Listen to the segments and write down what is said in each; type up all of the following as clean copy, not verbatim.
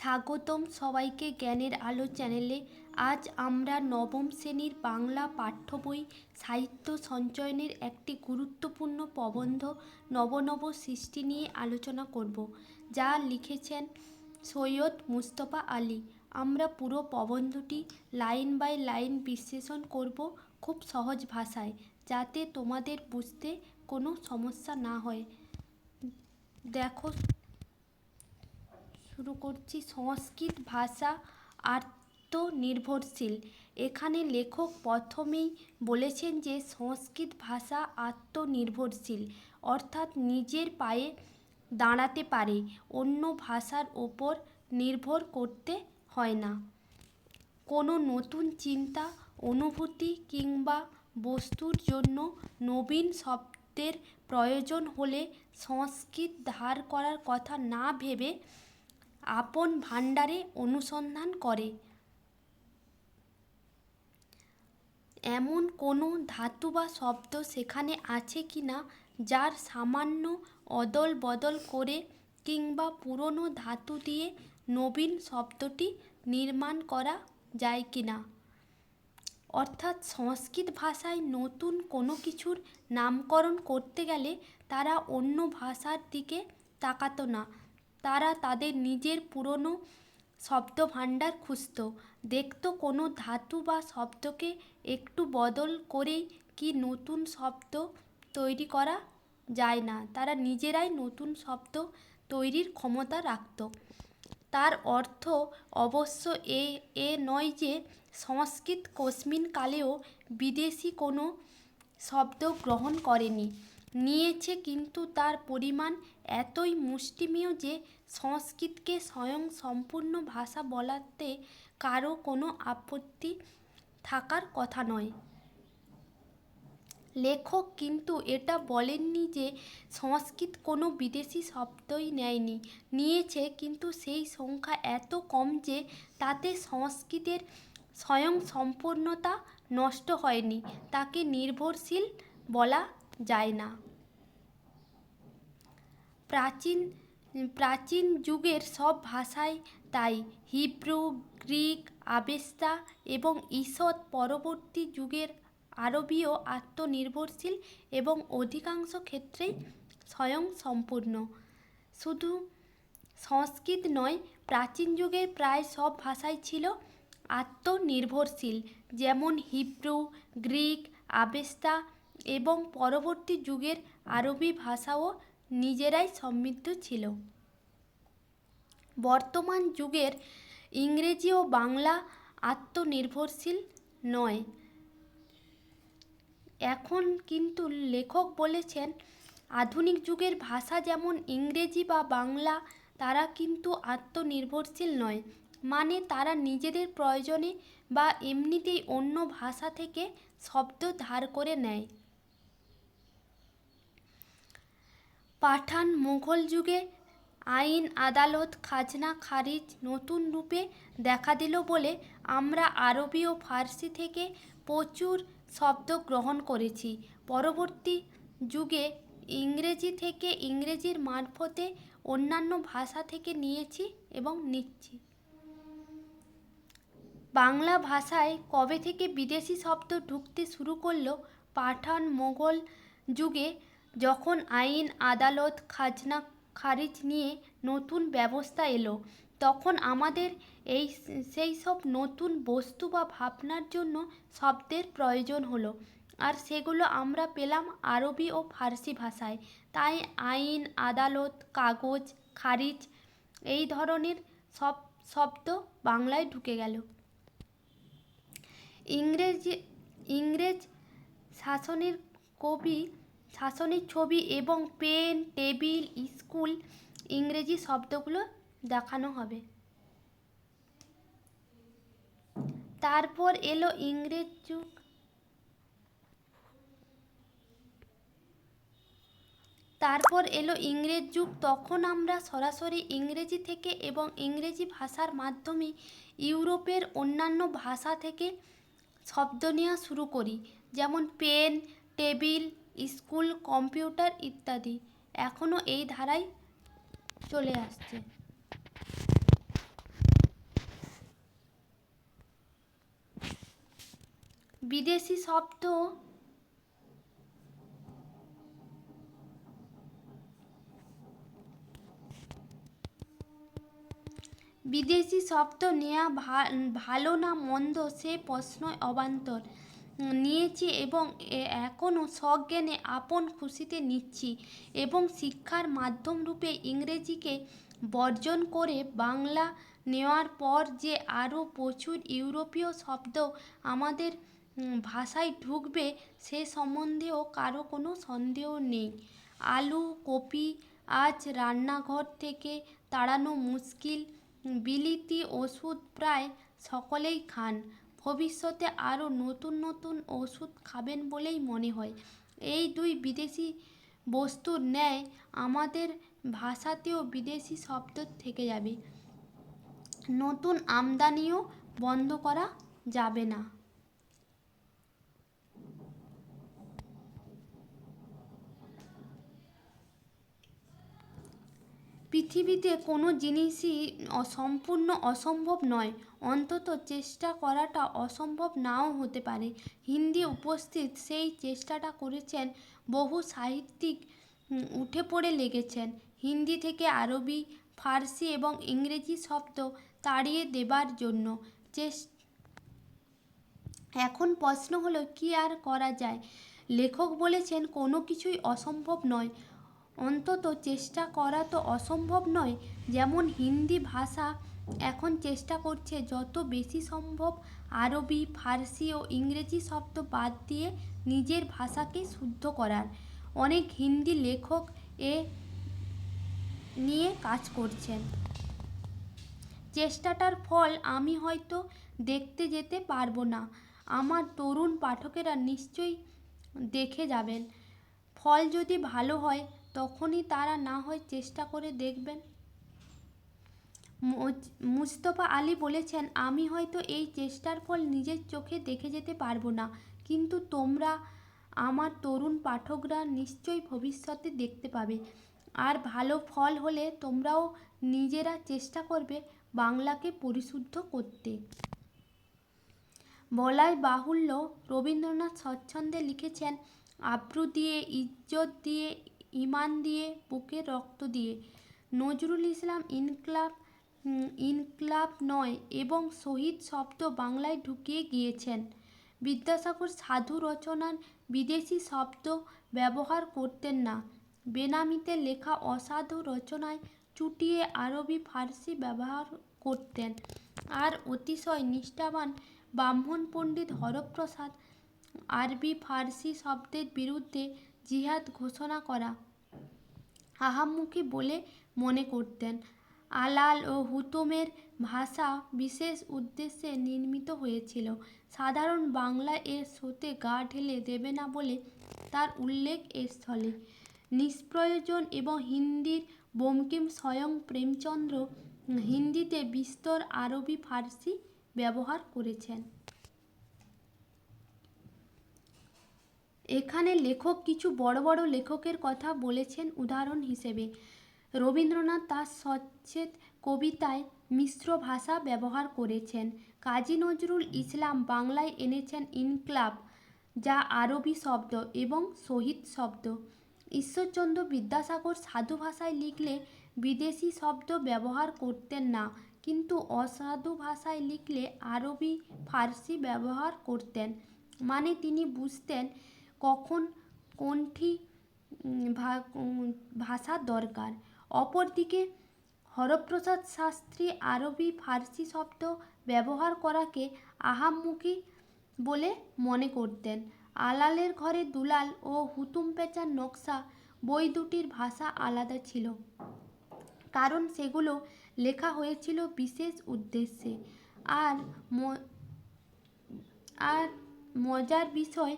স্বাগতম সবাইকে জ্ঞানের আলো চ্যানেলে। আজ আমরা নবম শ্রেণীর বাংলা পাঠ্য বই সাহিত্য সঞ্চয়নের একটি গুরুত্বপূর্ণ প্রবন্ধ নব নব সৃষ্টি নিয়ে আলোচনা করব, যা লিখেছেন সৈয়দ মুস্তফা আলী। আমরা পুরো প্রবন্ধটি লাইন বাই লাইন বিশ্লেষণ করব খুব সহজ ভাষায়, যাতে তোমাদের বুঝতে কোনো সমস্যা না হয়। দেখো, শুরু করছি। সংস্কৃত ভাষা আত্মনির্ভরশীল। এখানে লেখক প্রথমেই বলেছেন যে সংস্কৃত ভাষা আত্মনির্ভরশীল, অর্থাৎ নিজের পায়ে দাঁড়াতে পারে, অন্য ভাষার ওপর নির্ভর করতে হয় না। কোনো নতুন চিন্তা, অনুভূতি কিংবা বস্তুর জন্য নবীন শব্দের প্রয়োজন হলে সংস্কৃত ধার করার কথা না ভেবে আপন ভাণ্ডারে অনুসন্ধান করে। এমন কোনো ধাতু বা শব্দ সেখানে আছে কি না, যার সামান্য অদল বদল করে কিংবা পুরনো ধাতু দিয়ে নবীন শব্দটি নির্মাণ করা যায় কি না। অর্থাৎ সংস্কৃত ভাষায় নতুন কোনো কিছুর নামকরণ করতে গেলে তারা অন্য ভাষার দিকে তাকাতো না, তারা তাদের নিজের পুরনো শব্দভাণ্ডার খুঁজত, দেখতো কোনো ধাতু বা শব্দকে একটু বদল করেই কি নতুন শব্দ তৈরি করা যায় না। তারা নিজেরাই নতুন শব্দ তৈরির ক্ষমতা রাখত। তার অর্থ অবশ্য এ নয় যে সংস্কৃত কোশ্মিন কালেও বিদেশি কোনো শব্দ গ্রহণ করেনি, নিয়েছে, কিন্তু তার পরিমাণ এতই মুষ্টিমেয় যে সংস্কৃতকে স্বয়ং সম্পূর্ণ ভাষা বলাতে কারো কোনো আপত্তি থাকার কথা নয়। লেখক কিন্তু এটা বলেননি যে সংস্কৃত কোনো বিদেশি শব্দই নেয়নি, নিয়েছে, কিন্তু সেই সংখ্যা এত কম যে তাতে সংস্কৃতের স্বয়ং সম্পূর্ণতা নষ্ট হয়নি, তাকে নির্ভরশীল বলা যায় না। প্রাচীন যুগের সব ভাষাই তাই। হিব্রু, গ্রিক, আবেস্তা এবং ঈষৎ পরবর্তী যুগের আরবীয় আত্মনির্ভরশীল এবং অধিকাংশ ক্ষেত্রেই স্বয়ং সম্পূর্ণ। শুধু সংস্কৃত নয়, প্রাচীন যুগের প্রায় সব ভাষাই ছিল আত্মনির্ভরশীল, যেমন হিব্রু, গ্রিক, আবেস্তা এবং পরবর্তী যুগের আরবি ভাষাও নিজেরাই সমৃদ্ধ ছিল। বর্তমান যুগের ইংরেজি ও বাংলা আত্মনির্ভরশীল নয়। এখন কিন্তু লেখক বলেছেন আধুনিক যুগের ভাষা যেমন ইংরেজি বা বাংলা, তারা কিন্তু আত্মনির্ভরশীল নয়, মানে তারা নিজেদের প্রয়োজনে বা এমনিতেই অন্য ভাষা থেকে শব্দ ধার করে নেয়। পাঠান মুঘল যুগে আইন, আদালত, খাজনা, খারিজ নতুন রূপে দেখা দিল বলে আমরা আরবি ও ফার্সি থেকে প্রচুর শব্দ গ্রহণ করেছি। পরবর্তী যুগে ইংরেজি থেকে, ইংরেজির মারফতে অন্যান্য ভাষা থেকে নিয়েছি এবং নিচ্ছি। বাংলা ভাষায় কবে থেকে বিদেশি শব্দ ঢুকতে শুরু করলো? পাঠান মুঘল যুগে, যখন আইন, আদালত, খাজনা, খারিজ নিয়ে নতুন ব্যবস্থা এলো, তখন আমাদের সেই সব নতুন বস্তু বা ভাবনার জন্য শব্দের প্রয়োজন হলো, আর সেগুলো আমরা পেলাম আরবি ও ফার্সি ভাষায়। তাই আইন, আদালত, কাগজ, খারিজ এই ধরনের সব শব্দ বাংলায় ঢুকে গেল। ইংরেজ শাসনের ছবি এবং পেন, টেবিল, স্কুল ইংরেজি শব্দগুলো দেখানো হবে। তারপর এলো ইংরেজ যুগ। তখন আমরা সরাসরি ইংরেজি থেকে এবং ইংরেজি ভাষার মাধ্যমে ইউরোপের অন্যান্য ভাষা থেকে শব্দ নেওয়া শুরু করি, যেমন পেন, টেবিল, স্কুল, কম্পিউটার ইত্যাদি। এখনও এই ধারাই চলে আসছে। বিদেশি শব্দ বিদেশি শব্দ নেওয়া ভালো না মন্দ সে প্রশ্নই অবান্তর। নিয়েছি এবং এখনও সজ্ঞানে আপন খুশিতে নিচ্ছি, এবং শিক্ষার মাধ্যম রূপে ইংরেজিকে বর্জন করে বাংলা নেওয়ার পর যে আরও প্রচুর ইউরোপীয় শব্দ আমাদের ভাষায় ঢুকবে সে সম্বন্ধেও কারো কোনো সন্দেহ নেই। আলু কপি আজ রান্নাঘর থেকে তাড়ানো মুশকিল, বিলিতি ওষুধ প্রায় সকলেই খান, ভবিষ্যতে আরও নতুন নতুন ওষুধ খাবেন বলেই মনে হয়। এই দুই বিদেশি বস্তুর ন্যায় আমাদের ভাষাতেও বিদেশি শব্দ থেকে যাবে, নতুন আমদানিও বন্ধ করা যাবে না। পৃথিবীতে কোনো জিনিসই সম্পূর্ণ অসম্ভব নয়, অন্তত চেষ্টা করাটা অসম্ভব নাও হতে পারে। হিন্দি উপস্থিত সেই চেষ্টাটা করেছেন বহু সাহিত্যিক, উঠে পড়ে লেগেছেন হিন্দি থেকে আরবি, ফার্সি এবং ইংরেজি শব্দ তাড়িয়ে দেবার জন্য। এখন প্রশ্ন হলো কি আর করা যায়। লেখক বলেছেন কোনো কিছুই অসম্ভব নয়, অন্তত চেষ্টা করা তো অসম্ভব নয়। যেমন হিন্দি ভাষা এখন চেষ্টা করছে যত বেশি সম্ভব আরবি, ফার্সি ও ইংরেজি শব্দ বাদ দিয়ে নিজের ভাষাকে শুদ্ধ করার। অনেক হিন্দি লেখক এ নিয়ে কাজ করছেন। চেষ্টাটার ফল আমি হয়তো দেখতে যেতে পারবো না, আমার তরুণ পাঠকেরা নিশ্চয়ই দেখে যাবেন। ফল যদি ভালো হয় তখনই তারা না হয় চেষ্টা করে দেখবেন। মুস্তফা আলী বলেছেন, আমি হয়তো এই চেষ্টার ফল নিজের চোখে দেখে যেতে পারবো না, কিন্তু তোমরা আমার তরুণ পাঠকরা নিশ্চয়ই ভবিষ্যতে দেখতে পাবে। আর ভালো ফল হলে তোমরাও নিজেরা চেষ্টা করবে বাংলাকে পরিশুদ্ধ করতে। বলাই বাহুল্য রবীন্দ্রনাথ স্বচ্ছন্দে লিখেছেন, আব্রু দিয়ে, ইজ্জত দিয়ে, ইমান দিয়ে, বুকের রক্ত দিয়ে। নজরুল ইসলাম ইনকলাব নয় এবং শহীদ শব্দ বাংলায় ঢুকিয়ে গিয়েছেন। বিদ্যাসাগর সাধু রচনার বিদেশি শব্দ ব্যবহার করতেন না, বেনামিতে লেখা অসাধু রচনায় চুটিয়ে আরবি ফার্সি ব্যবহার করতেন। আর অতিশয় নিষ্ঠাবান ব্রাহ্মণ পণ্ডিত হরপ্রসাদ আরবি ফার্সি শব্দের বিরুদ্ধে জিহাদ ঘোষণা করা আহাম্মকি বলে মনে করতেন। আলাল ও হুতুমের ভাষা বিশেষ উদ্দেশ্যে নির্মিত হয়েছিল, সাধারণ বাংলা এর স্রোতে গা ঢেলে দেবে না বলে তার উল্লেখ এর স্থলে। নিষ্প্রয়োজন এবং হিন্দির বঙ্কিম স্বয়ং প্রেমচন্দ্র হিন্দিতে বিস্তর আরবি ফার্সি ব্যবহার করেছেন। এখানে লেখক কিছু বড় বড় লেখকের কথা বলেছেন উদাহরণ হিসেবে। রবীন্দ্রনাথ তার সচ্ছেদ কবিতায় মিশ্র ভাষা ব্যবহার করেছেন। কাজী নজরুল ইসলাম বাংলায় এনেছেন ইনকলাব, যা আরবি শব্দ এবং শহীদ শব্দ। ঈশ্বরচন্দ্র বিদ্যাসাগর সাধু ভাষায় লিখলে বিদেশি শব্দ ব্যবহার করতেন না, কিন্তু অসাধু ভাষায় লিখলে আরবি ফার্সি ব্যবহার করতেন। মানে তিনি বুঝতেন কখন কোনটি ভাষার দরকার। অপরদিকে হরপ্রসাদ শাস্ত্রী আরবি ফার্সি শব্দ ব্যবহার করাকে আহাম্মকি বলে মনে করতেন। আলালের ঘরে দুলাল ও হুতুম পেঁচার নকশা বই দুটির ভাষা আলাদা ছিল, কারণ সেগুলো লেখা হয়েছিল বিশেষ উদ্দেশ্যে। আর মজার বিষয়,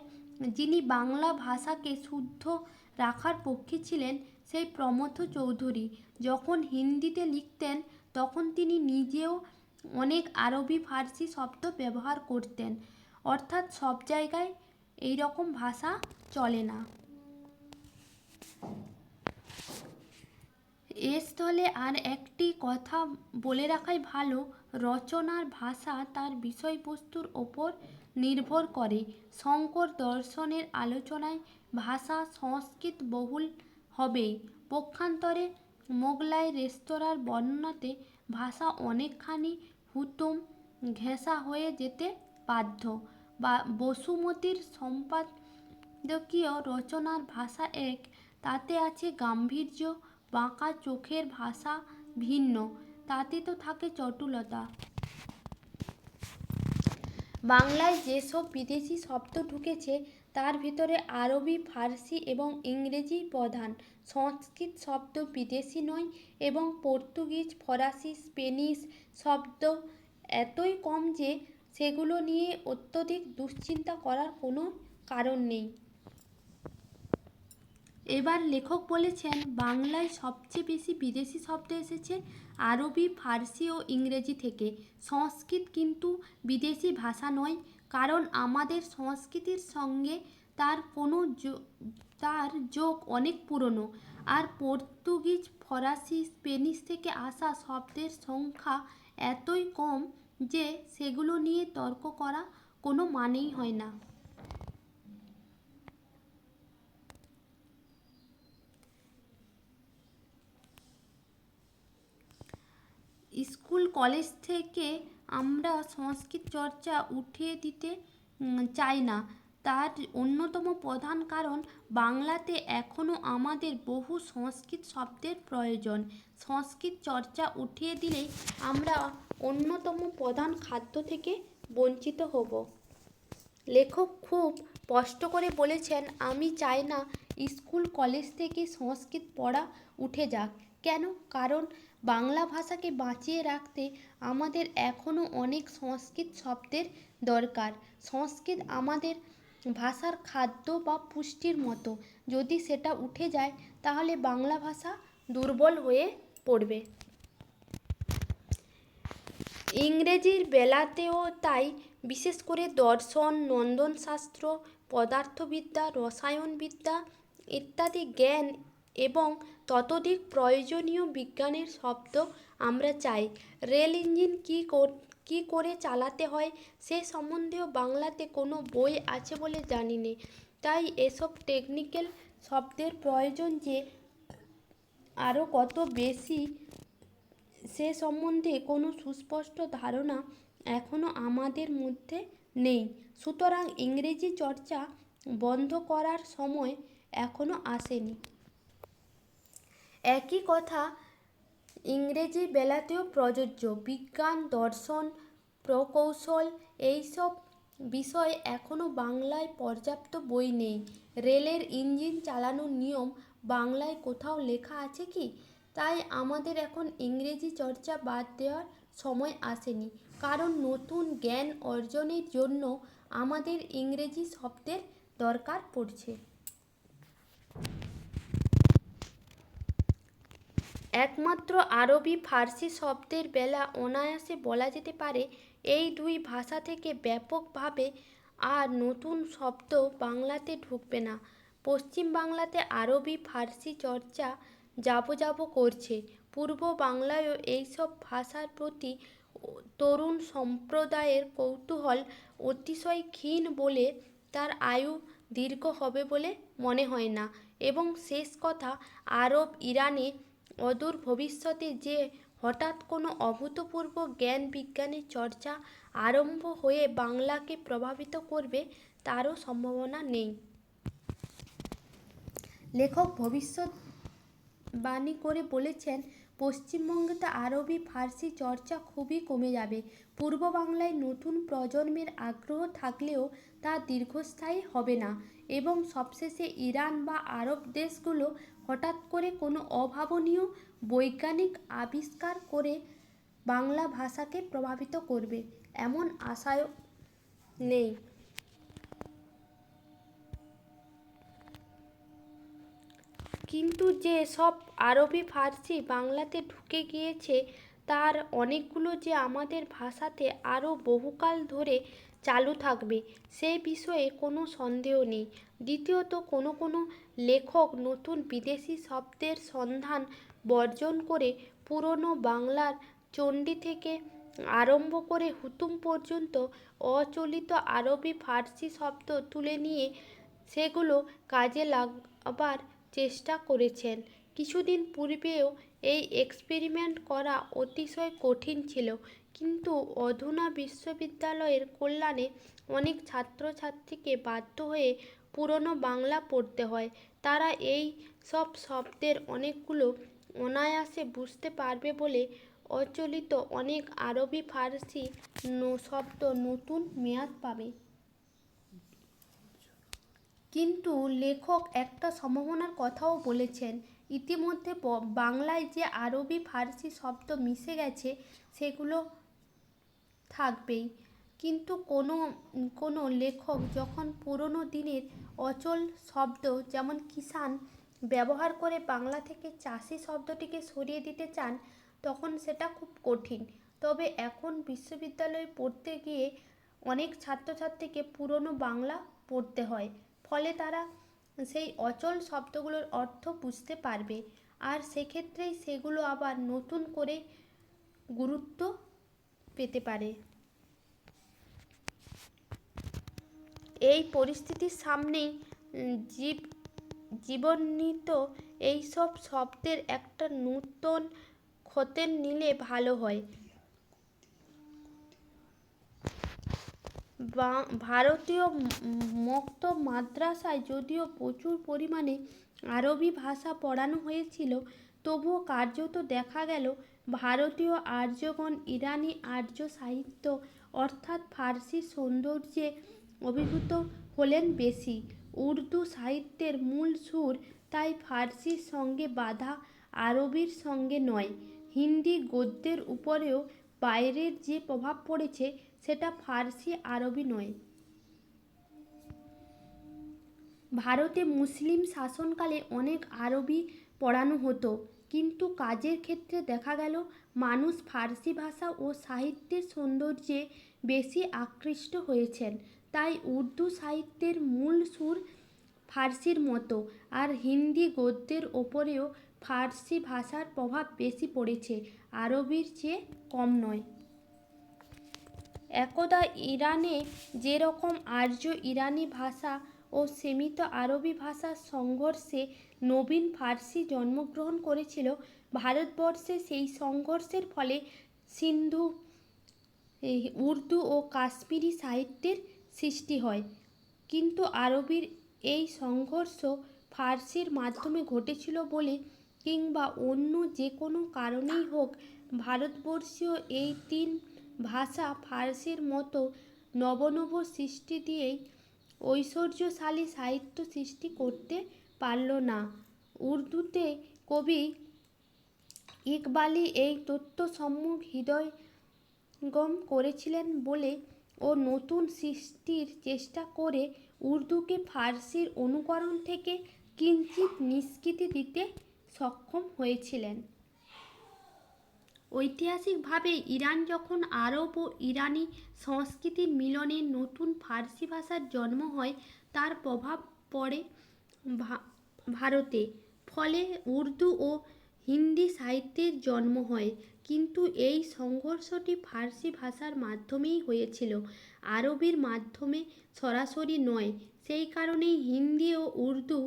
যিনি বাংলা ভাষাকে শুদ্ধ রাখার পক্ষে ছিলেন সেই প্রমথ চৌধুরী যখন হিন্দিতে লিখতেন তখন তিনি নিজেও অনেক আরবি ফার্সি শব্দ ব্যবহার করতেন। অর্থাৎ সব জায়গায় এই রকম ভাষা চলে না। এর স্থলে আর একটি কথা বলে রাখাই ভালো, রচনার ভাষা তার বিষয়বস্তুর ওপর নির্ভর করে। শঙ্কর দর্শনের আলোচনায় ভাষা সংস্কৃত বহুল হবেই। পক্ষান্তরে মোগলাই রেস্তোরাঁর বর্ণনাতে ভাষা অনেকখানি হুতুম ঘেঁষা হয়ে যেতে বাধ্য। বা বসুমতীর সম্পাদকীয় রচনার ভাষা এক, তাতে আছে গাম্ভীর্য, বাঁকা চোখের ভাষা ভিন্ন, তাতে তো থাকে চটুলতা। বাংলায় যেসব বিদেশি শব্দ ঢুকেছে তার ভিতরে আরবি, ফার্সি এবং ইংরেজি প্রধান। সংস্কৃত শব্দ বিদেশি নয় এবং পর্তুগিজ, ফরাসি, স্পেনিশ শব্দ এতই কম যে সেগুলো নিয়ে অত্যধিক দুশ্চিন্তা করার কোনো কারণ নেই। এবার লেখক বলেছেন বাংলায় সবচেয়ে বেশি বিদেশি শব্দ এসেছে আরবি, ফার্সি ও ইংরেজি থেকে। সংস্কৃত কিন্তু বিদেশি ভাষা নয়, কারণ আমাদের সংস্কৃতির সঙ্গে তার যোগ অনেক পুরনো। আর পর্তুগিজ, ফরাসি, স্পেনিশ থেকে আসা শব্দের সংখ্যা এতই কম যে সেগুলো নিয়ে তর্ক করা কোনো মানেই হয় না। স্কুল কলেজ থেকে আমরা সংস্কৃত চর্চা উঠিয়ে দিতে চাই না। তার অন্যতম প্রধান কারণ বাংলাতে এখনও আমাদের বহু সংস্কৃত শব্দের প্রয়োজন। সংস্কৃত চর্চা উঠিয়ে দিলেই আমরা অন্যতম প্রধান খাদ্য থেকে বঞ্চিত হব। লেখক খুব স্পষ্ট করে বলেছেন, আমি চাই না স্কুল কলেজ থেকে সংস্কৃত পড়া উঠে যাক। কেন? কারণ বাংলা ভাষাকে বাঁচিয়ে রাখতে আমাদের এখনও অনেক সংস্কৃত শব্দের দরকার। সংস্কৃত আমাদের ভাষার খাদ্য বা পুষ্টির মতো। যদি সেটা উঠে যায় তাহলে বাংলা ভাষা দুর্বল হয়ে পড়বে। ইংরেজির বেলাতেও তাই। বিশেষ করে দর্শন, নন্দনশাস্ত্র, পদার্থবিদ্যা, রসায়নবিদ্যা ইত্যাদি জ্ঞান এবং ততোধিক প্রয়োজনীয় বিজ্ঞানের শব্দ আমরা চাই। রেল ইঞ্জিন কী করে চালাতে হয় সে সম্বন্ধেও বাংলাতে কোনো বই আছে বলে জানি নে। তাই এসব টেকনিক্যাল শব্দের প্রয়োজন যে আরও কত বেশি সে সম্বন্ধে কোনো সুস্পষ্ট ধারণা এখনও আমাদের মধ্যে নেই। সুতরাং ইংরেজি চর্চা বন্ধ করার সময় এখনও আসেনি। একই কথা ইংরেজি বেলাতেও প্রযোজ্য। বিজ্ঞান, দর্শন, প্রকৌশল এইসব বিষয়ে এখনও বাংলায় পর্যাপ্ত বই নেই। রেলের ইঞ্জিন চালানোর নিয়ম বাংলায় কোথাও লেখা আছে কি? তাই আমাদের এখন ইংরেজি চর্চা বাদ দেওয়ার সময় আসেনি, কারণ নতুন জ্ঞান অর্জনের জন্য আমাদের ইংরেজি শব্দের দরকার পড়ছে। একমাত্র আরবি, ফার্সি শব্দের বেলা অনায়াসে বলা যেতে পারে এই দুই ভাষা থেকে ব্যাপকভাবে আর নতুন শব্দ বাংলাতে ঢুকবে না। পশ্চিম বাংলাতে আরবি, ফার্সি চর্চা যাবো করছে। পূর্ব বাংলায়ও এইসব ভাষার প্রতি তরুণ সম্প্রদায়ের কৌতূহল অতিশয় ক্ষীণ বলে তার আয়ু দীর্ঘ হবে বলে মনে হয় না। এবং শেষ কথা, আরব, ইরানে অদূর ভবিষ্যতে যে হঠাৎ কোনো অভূতপূর্ব জ্ঞান বিজ্ঞানের চর্চা আরম্ভ হয়ে বাংলাকে প্রভাবিত করবে তারও সম্ভাবনা নেই। লেখক ভবিষ্যৎবাণী করে বলেছেন, পশ্চিমবঙ্গেতে আরবি, ফার্সি চর্চা খুবই কমে যাবে। পূর্ব বাংলায় নতুন প্রজন্মের আগ্রহ থাকলেও তা দীর্ঘস্থায়ী হবে না। এবং সবশেষে ইরান বা আরব দেশগুলো হঠাৎ করে কোনো অভাবনীয় বৈজ্ঞানিক আবিষ্কার করে বাংলা ভাষাকে প্রভাবিত করবে, এমন আশাও নেই। কিন্তু যে সব আরবি, ফার্সি বাংলাতে ঢুকে গিয়েছে তার অনেকগুলো যে আমাদের ভাষাতে আরও বহুকাল ধরে চালু থাকবে সে বিষয়ে কোনো সন্দেহ নেই। দ্বিতীয়ত, কোনো লেখক নতুন বিদেশি শব্দের সন্ধান বর্জন করে পুরনো বাংলার চণ্ডী থেকে আরম্ভ করে হুতুম পর্যন্ত অচলিত আরবি ফার্সি শব্দ তুলে নিয়ে সেগুলো কাজে লাগাবার চেষ্টা করেছেন। কিছুদিন পূর্বেও এই এক্সপেরিমেন্ট করা অতিশয় কঠিন ছিল, কিন্তু অধুনা বিশ্ববিদ্যালয়ের কল্যাণে অনেক ছাত্রছাত্রীকে বাধ্য হয়ে পুরনো বাংলা পড়তে হয়। তারা এই সব শব্দের অনেকগুলো অনায়াসে বুঝতে পারবে বলে অচলিত অনেক আরবি ফার্সি শব্দ নতুন মেয়াদ পাবে। কিন্তু লেখক একটা সম্ভাবনার কথাও বলেছেন। ইতিমধ্যে বাংলায় যে আরবি ফার্সি শব্দ মিশে গেছে সেগুলো থাকবেই, কিন্তু কোনো লেখক যখন পুরনো দিনের অচল শব্দ যেমন কিষাণ ব্যবহার করে বাংলা থেকে চাষি শব্দটিকে সরিয়ে দিতে চান, তখন সেটা খুব কঠিন। তবে এখন বিশ্ববিদ্যালয়ে পড়তে গিয়ে অনেক ছাত্রছাত্রীকে পুরনো বাংলা পড়তে হয়, ফলে তারা সেই অচল শব্দগুলোর অর্থ বুঝতে পারবে, আর সেক্ষেত্রেই সেগুলো আবার নতুন করে গুরুত্ব পেতে পারে। এই পরিস্থিতির সামনেই জীবনীত এইসব শব্দের একটা নূতন খোঁজ নিলে ভালো হয়। ভারতীয় মক্তব মাদ্রাসায় যদিও প্রচুর পরিমাণে আরবি ভাষা পড়ানো হয়েছিল, তবুও কার্যত দেখা গেল ভারতীয় আর্যগণ ইরানি আর্য সাহিত্য অর্থাৎ ফার্সি সৌন্দর্যে অভিভূত হলেন বেশি। উর্দু সাহিত্যের মূল সুর তাই ফার্সির সঙ্গে বাঁধা, আরবির সঙ্গে নয়। হিন্দি গদ্যের উপরেও বাইরের যে প্রভাব পড়েছে সেটা ফার্সি আরবি নয়। ভারতে মুসলিম শাসনকালে অনেক আরবি পড়ানো হতো, কিন্তু কাজের ক্ষেত্রে দেখা গেল মানুষ ফার্সি ভাষা ও সাহিত্যের সৌন্দর্যে বেশি আকৃষ্ট হয়েছেন। তাই উর্দু সাহিত্যের মূল সুর ফার্সির মতো, আর হিন্দি গদ্যের ওপরেও ফার্সি ভাষার প্রভাব বেশি পড়েছে, আরবির চেয়ে কম নয়। একদা ইরানে যেরকম আর্য ইরানি ভাষা ও সেমিত আরবি ভাষার সংঘর্ষে নবীন ফার্সি জন্মগ্রহণ করেছিল, ভারতবর্ষে সেই সংঘর্ষের ফলে সিন্ধু, উর্দু ও কাশ্মীরি সাহিত্যের সৃষ্টি হয়। কিন্তু আরবির এই সংঘর্ষ ফার্সির মাধ্যমে ঘটেছিল বলে কিংবা অন্য যে কোনো কারণেই হোক, ভারতবর্ষীয় এই তিন ভাষা ফার্সির মতো নব সৃষ্টি দিয়েই ঐশ্বর্যশালী সাহিত্য সৃষ্টি করতে পারল না। উর্দুতে কবি ইকবালই এই তত্ত্ব সম্যক হৃদয়ঙ্গম করেছিলেন বলে ও নতুন সৃষ্টির চেষ্টা করে উর্দুকে ফার্সির অনুকরণ থেকে কিঞ্চিৎ নিষ্কৃতি দিতে সক্ষম হয়েছিলেন। ঐতিহাসিকভাবে ইরান যখন আরব ও ইরানি সংস্কৃতির মিলনে নতুন ফার্সি ভাষার জন্ম হয়, তার প্রভাব পড়ে ভারতে, ফলে উর্দু ও হিন্দি সাহিত্যের জন্ম হয়। কিন্তু এই সংঘর্ষটি ফার্সি ভাষার মাধ্যমেই হয়েছিল, আরবির মাধ্যমে সরাসরি নয়। সেই কারণেই হিন্দি ও উর্দু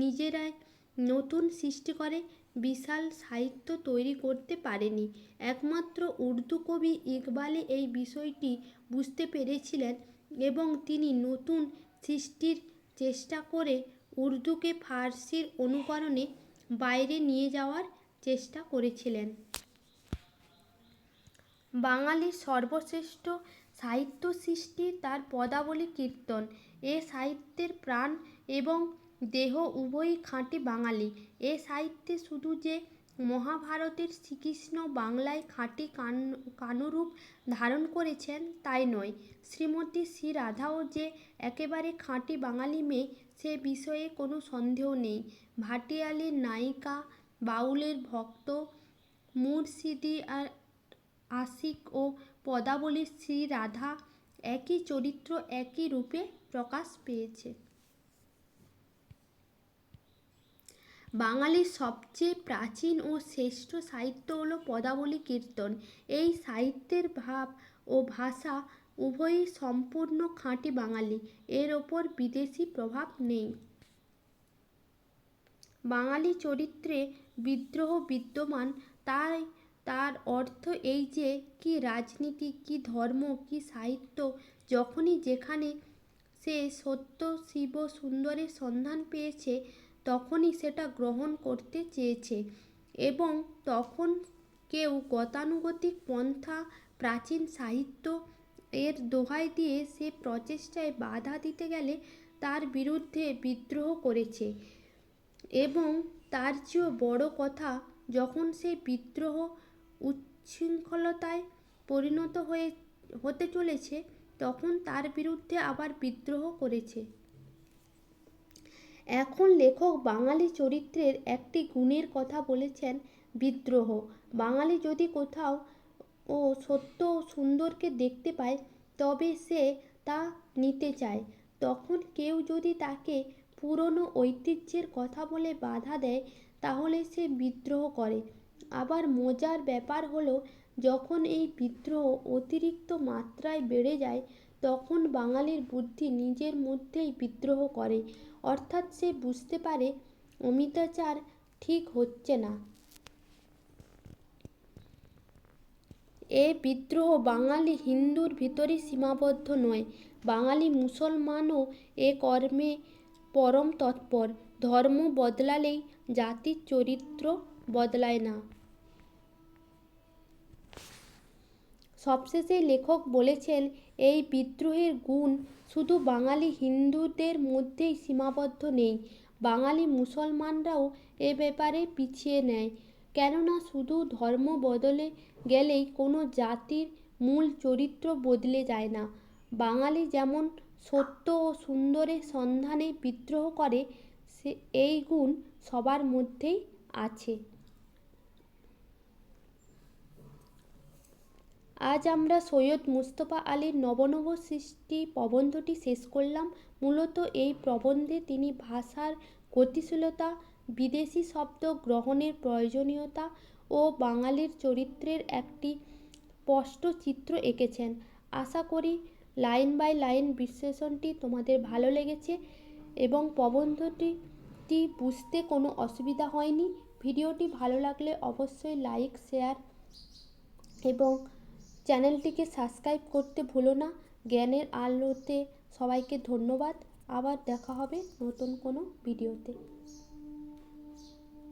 নিজেরাই নতুন সৃষ্টি করে বিশাল সাহিত্য তৈরি করতে পারেনি। একমাত্র উর্দু কবি ইকবালই এই বিষয়টি বুঝতে পেরেছিলেন এবং তিনি নতুন সৃষ্টির চেষ্টা করে উর্দুকে ফার্সির অনুকরণে বাইরে নিয়ে যাওয়ার চেষ্টা করেছিলেন। বাঙালির সর্বশ্রেষ্ঠ সাহিত্য সৃষ্টি তার পদাবলী কীর্তন। এ সাহিত্যের প্রাণ এবং দেহ উভয়ই খাঁটি বাঙালি। এ সাহিত্যে শুধু যে মহাভারতের শ্রীকৃষ্ণ বাংলায় খাঁটি কানুরূপ ধারণ করেছেন তাই নয়, শ্রীমতী শ্রী রাধাও যে একেবারে খাঁটি বাঙালি মেয়ে সে বিষয়ে কোনো সন্দেহ নেই। ভাটিয়ালির নায়িকা, বাউলের ভক্ত, মুর্শিদি আশিক ও পদাবলীর শ্রী রাধা একই চরিত্র একই রূপে প্রকাশ পেয়েছে। বাঙালির সবচেয়ে প্রাচীন ও শ্রেষ্ঠ সাহিত্য হলো পদাবলী কীর্তন। এই সাহিত্যের ভাব ও ভাষা উভয়ই সম্পূর্ণ খাঁটি বাঙালি, এর ওপর বিদেশি প্রভাব নেই। বাঙালি চরিত্রে বিদ্রোহ বিদ্যমান, তাই তার অর্থ এই যে কি রাজনীতি, কি ধর্ম, কি সাহিত্য, যখনই যেখানে সে সত্য শিব সুন্দরের সন্ধান পেয়েছে তখনই সেটা গ্রহণ করতে চেয়েছে, এবং তখন কেউ গতানুগতিক পন্থা, প্রাচীন সাহিত্য এর দোহাই দিয়ে সে প্রচেষ্টায় বাধা দিতে গেলে তার বিরুদ্ধে বিদ্রোহ করেছে। এবং তার চেয়েও বড় কথা, যখন সেই বিদ্রোহ উচ্ছৃঙ্খলতায় পরিণত হতে চলেছে তখন তার বিরুদ্ধে আবার বিদ্রোহ করেছে। এখন লেখক বাঙালি চরিত্রের একটি গুণের কথা বলেছেন, বিদ্রোহ। বাঙালি যদি কোথাও ও সত্য ও সুন্দরকে দেখতে পায় তবে সে তা নিতে চায়। তখন কেউ যদি তাকে পুরনো ঐতিহ্যের কথা বলে বাধা দেয় তাহলে সে বিদ্রোহ করে। আবার মজার ব্যাপার হলো, যখন এই বিদ্রোহ অতিরিক্ত মাত্রায় বেড়ে যায় তখন বাঙালির বুদ্ধি নিজের মধ্যেই বিদ্রোহ করে, অর্থাৎ সে বুঝতে পারে অমিতাচার ঠিক হচ্ছে না। এ বিদ্রোহ বাঙালি হিন্দুর ভিতরেই সীমাবদ্ধ নয়, বাঙালি মুসলমানও এ কর্মে পরম তৎপর। ধর্ম বদলালেই জাতির চরিত্র বদলায় না। সবশেষে লেখক বলেছেন, এই বিদ্রোহের গুণ শুধু বাঙালি হিন্দুদের মধ্যেই সীমাবদ্ধ নেই, বাঙালি মুসলমানরাও এ ব্যাপারে পিছিয়ে নেয়। কেননা শুধু ধর্ম বদলে গেলেই কোনো জাতির মূল চরিত্র বদলে যায় না। বাঙালি যেমন সত্য ও সুন্দরের সন্ধানে বিদ্রোহ করে, এই গুণ সবার মধ্যেই আছে। আজ আমরা সৈয়দ মুজতবা আলীর নবনব সৃষ্টি প্রবন্ধটি শেষ করলাম। মূলত এই প্রবন্ধে তিনি ভাষার গতিশীলতা, বিদেশি শব্দ গ্রহণের প্রয়োজনীয়তা ও বাঙালির চরিত্রের একটি স্পষ্ট চিত্র এঁকেছেন। আশা করি লাইন বাই লাইন বিশ্লেষণটি তোমাদের ভালো লেগেছে এবং প্রবন্ধটি বুঝতে কোনো অসুবিধা হয়নি। ভিডিওটি ভালো লাগলে অবশ্যই লাইক, শেয়ার এবং চ্যানেলটিকে সাবস্ক্রাইব করতে ভুলো না। জ্ঞানের আলোতে সবাইকে ধন্যবাদ। আবার দেখা হবে নতুন কোনো ভিডিওতে।